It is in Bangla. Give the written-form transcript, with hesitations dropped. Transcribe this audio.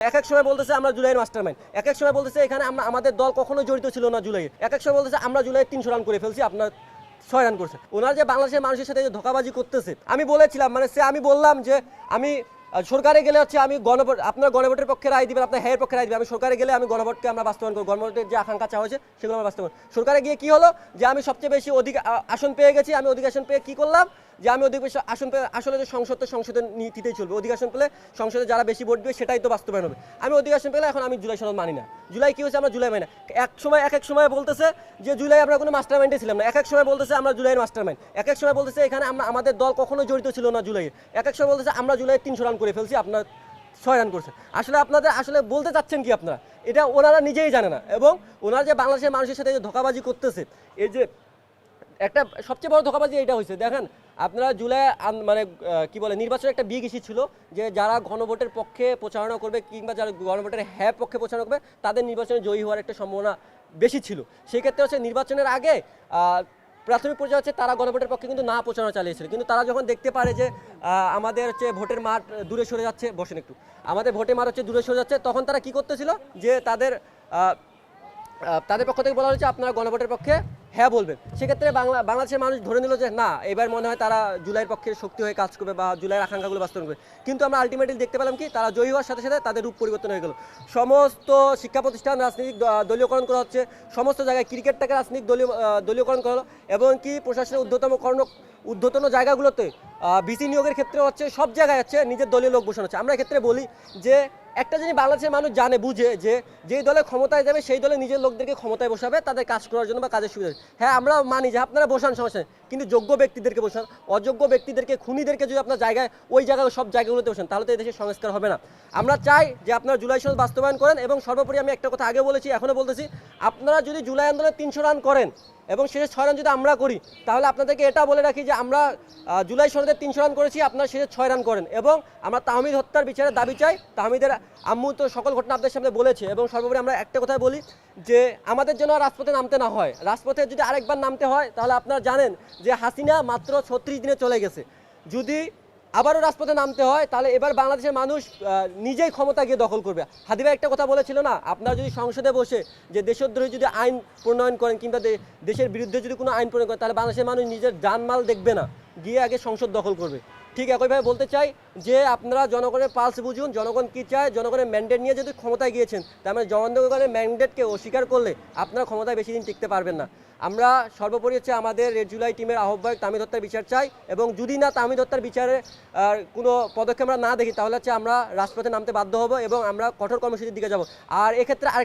এক সময় বলতেছে আমরা জুলাইয়ের মাস্টারমাইন্ড, এক সময় বলতেছে এখানে আমরা আমাদের দল কখনো জড়িত ছিল না জুলাইয়ে, এক সময় বলতেছে আমরা জুলাই 300 রান করে ফেলছি, আপনার 6 রান করছে। ওনার যে বাংলাদেশের মানুষের সাথে যে ধোঁকাবাজি করতেছে, আমি বলেছিলাম মানে আমি বললাম যে আমি সরকারে গেলে হচ্ছে আমি গণভোট, আপনার গণভোটের পক্ষে রায় দিবেন, আপনার হ্যাঁ পক্ষে রায় দিবেন। আমি সরকারে গেলে আমি গণভোটকে আমরা বাস্তবায়ন করব, গণভোটের যে আকাঙ্ক্ষা চাওয়া হয়েছে সেগুলো আমরা বাস্তবায়ন। সরকারে গিয়ে কি হলো যে আমি সবচেয়ে বেশি আসন পেয়ে গেছি। আমি অধিক আসন পেয়ে কি করলাম যে আমি অধিক বেশি আসন পেয়ে আসলে যে সংসদের নীতিতেই চলবে, অধিক আসন পেলে সংসদে যারা বেশি ভোট দেবে সেটাই তো বাস্তবায়ন হবে। আমি অধিক আসন পেলে এখন আমি জুলাই সনদ মানি না। জুলাই কি হয়েছে আমরা জুলাই মানি না। এক সময় বলতেছে যে জুলাই আমরা কোনো মাস্টার মাইন্ডে ছিলাম না, এক সময় বলতেছে আমরা জুলাইয়ের মাস্টার মাইন্ড, এক সময় বলতেছে এখানে আমরা আমাদের দল কখনো জড়িত ছিল না জুলাইয়ের, এক সময় বলতেছে আমরা জুলাই 300 রান করে ফেলছি, আপনার 6 রান করছে। আসলে আপনাদের আসলে বলতে চাচ্ছেন কি আপনারা, এটা ওনারা নিজেই জানে না। এবং ওনারা যে বাংলাদেশের মানুষের সাথে যে ধোঁকাবাজি করতেছে, এই যে একটা সবচেয়ে বড় ধোঁকাবাজি এটা হয়েছে। দেখেন আপনারা জুলাই মানে কি বলে নির্বাচনের একটা বিগ ইস্যু ছিল যে যারা গণভোটের পক্ষে প্রচারণা করবে কিংবা যারা গণভোটের হ্যাঁ পক্ষে প্রচারণা করবে তাদের নির্বাচনে জয়ী হওয়ার একটা সম্ভাবনা বেশি ছিল। সেই ক্ষেত্রে হচ্ছে নির্বাচনের আগে প্রাথমিক পর্যায়ে হচ্ছে তারা গণভোটের পক্ষে কিন্তু না প্রচারণা চালিয়েছিল, কিন্তু তারা যখন দেখতে পারে যে আমাদের হচ্ছে ভোটের মাঠ দূরে সরে যাচ্ছে, বসেন একটু, আমাদের ভোটের মাঠ হচ্ছে দূরে সরে যাচ্ছে, তখন তারা কি করতেছিল যে তাদের পক্ষ থেকে বলা হয়েছে আপনারা গণভোটের পক্ষে হ্যাঁ বলবেন। সেক্ষেত্রে বাংলাদেশের মানুষ ধরে নিল যে না, এবার মনে হয় তারা জুলাইয়ের পক্ষে শক্তি হয়ে কাজ করবে বা জুলাইয়ের আকাঙ্ক্ষাগুলো বাস্তবায়ন করবে। কিন্তু আমরা আলটিমেটলি দেখতে পেলাম কি তারা জয়ী হওয়ার সাথে সাথে তাদের রূপ পরিবর্তন হয়ে গেল। সমস্ত শিক্ষা প্রতিষ্ঠান রাজনৈতিক দলীয়করণ করা হচ্ছে, সমস্ত জায়গায় ক্রিকেটটাকে রাজনৈতিক দলীয়করণ করা হলো, এবং কি প্রশাসনের ঊর্ধ্বতন জায়গাগুলোতে ভিসি নিয়োগের ক্ষেত্রে হচ্ছে সব জায়গায় হচ্ছে নিজের দলীয় লোক বসানো হচ্ছে। আমরা এক্ষেত্রে বলি যে একটা জিনিস বাংলাদেশের মানুষ জানে বুঝে যে যেই দলে ক্ষমতায় যাবে সেই দলে নিজের লোকদেরকে ক্ষমতায় বসাবে তাদের কাজ করার জন্য বা কাজের সুবিধা। হ্যাঁ আমরা মানি যে আপনারা বসান, সমস্যা নেই, কিন্তু যোগ্য ব্যক্তিদেরকে বসান। অযোগ্য ব্যক্তিদেরকে, খুনিদেরকে যদি আপনার জায়গায় ওই জায়গায় সব জায়গাগুলোতে বসান তাহলে তো এই দেশের সংস্কার হবে না। আমরা চাই যে আপনারা জুলাই সনদ বাস্তবায়ন করেন, এবং সর্বোপরি আমি একটা কথা আগে বলেছি এখনও বলতেছি, আপনারা যদি জুলাই আন্দোলনে 300 রান করেন এবং শেষে 6 রান যদি আমরা করি, তাহলে আপনাদেরকে এটা বলে রাখি যে আমরা জুলাই সনদে 300 রান করেছি, আপনারা শেষে 6 রান করেন। এবং আমরা তাহমিদ হত্যার বিচারের দাবি চাই। তাহমিদের আম্মু তো সকল ঘটনা আপনাদের সামনে বলেছে। এবং সর্বোপরি আমরা একটা কথা বলি যে আমাদের জন্য রাজপথে নামতে না হয়, রাজপথে যদি আরেকবার নামতে হয় তাহলে আপনারা জানেন যে হাসিনা মাত্র 36 দিনে চলে গেছে। যদি আবারও রাজপথে নামতে হয় তাহলে এবার বাংলাদেশের মানুষ নিজেই ক্ষমতা গিয়ে দখল করবে। হাদি ভাই একটা কথা বলেছিল না, আপনারা যদি সংসদে বসে যে দেশদ্রোহী যদি আইন প্রণয়ন করেন কিংবা দেশের বিরুদ্ধে যদি কোনো আইন প্রণয়ন করেন তাহলে বাংলাদেশের মানুষ নিজের জানমাল দেখবে না, গিয়ে আগে সংসদ দখল করবে। ঠিক একইভাবে বলতে চাই যে আপনারা জনগণের পালস বুঝুন, জনগণ কী চায়, জনগণের ম্যান্ডেট নিয়ে যদি ক্ষমতায় গিয়েছেন তার মানে জনগণের ম্যান্ডেটকে অস্বীকার করলে আপনারা ক্ষমতায় বেশি দিন টিকতে পারবেন না। আমরা সর্বোপরি হচ্ছে আমাদের রেড জুলাই টিমের আহ্বায়ক তাহমিদ হত্যার বিচার চাই, এবং যদি না তাহমিদ হত্যার বিচারে কোনো পদক্ষেপ আমরা না দেখি তাহলে হচ্ছে আমরা রাজপথে নামতে বাধ্য হব এবং আমরা কঠোর কর্মসূচির দিকে যাব। আর এক্ষেত্রে